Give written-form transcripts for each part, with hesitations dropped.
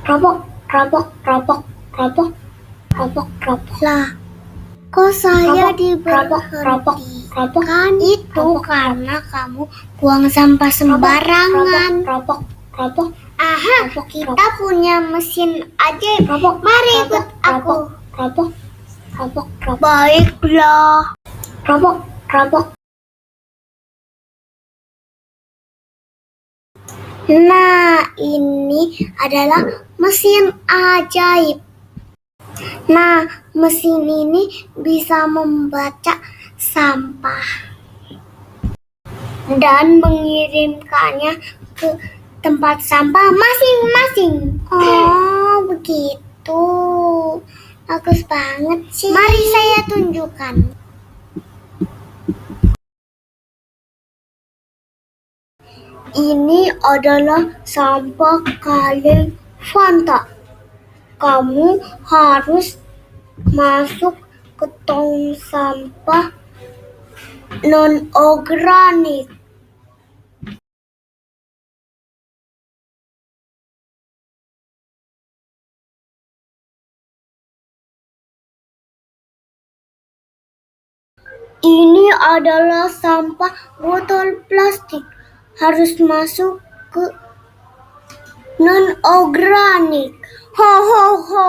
Robok, robok, robok, robok, robok, robok. Lah, kok saya robok. diberhentikan? Itu karena kamu buang sampah sembarangan. Robok, robok. Aha, kita punya mesin ajaib. Mari ikut aku. Robok, robok, robok. Baiklah. Robok, robok. Nah, ini adalah mesin ajaib. Nah, mesin ini bisa membaca sampah dan mengirimkannya ke tempat sampah masing-masing. Oh, begitu. Bagus banget sih. Mari saya tunjukkan. Ini adalah sampah kaleng Fanta. Kamu harus masuk ke tong sampah non-organik. Ini adalah sampah botol plastik. Harus masuk ke non-organik. Ho ho ho.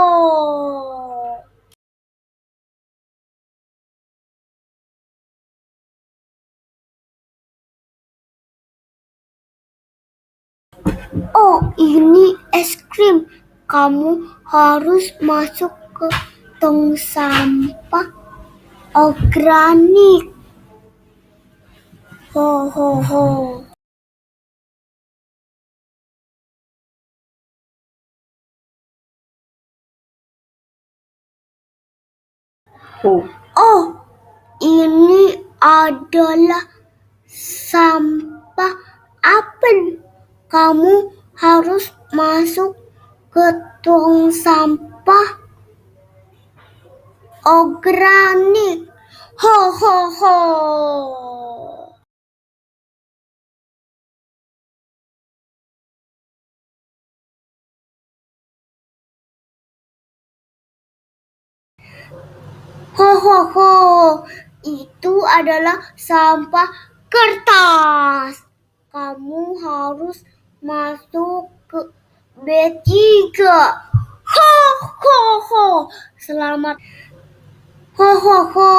Oh, ini es krim. Kamu harus masuk ke tong sampah organik. Ho ho ho. Oh, ini adalah sampah apel. Kamu harus masuk ke tong sampah organik. Ho ho ho. Ho ho ho. Itu adalah sampah kertas. Kamu harus masuk ke B3. Ho ho ho. Selamat. Ho ho ho.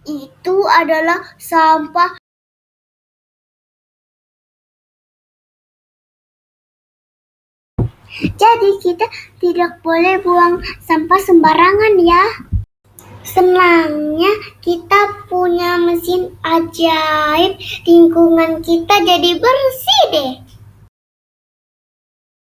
Itu adalah sampah. Jadi kita tidak boleh buang sampah sembarangan ya. Senangnya kita punya mesin ajaib, lingkungan kita jadi bersih deh.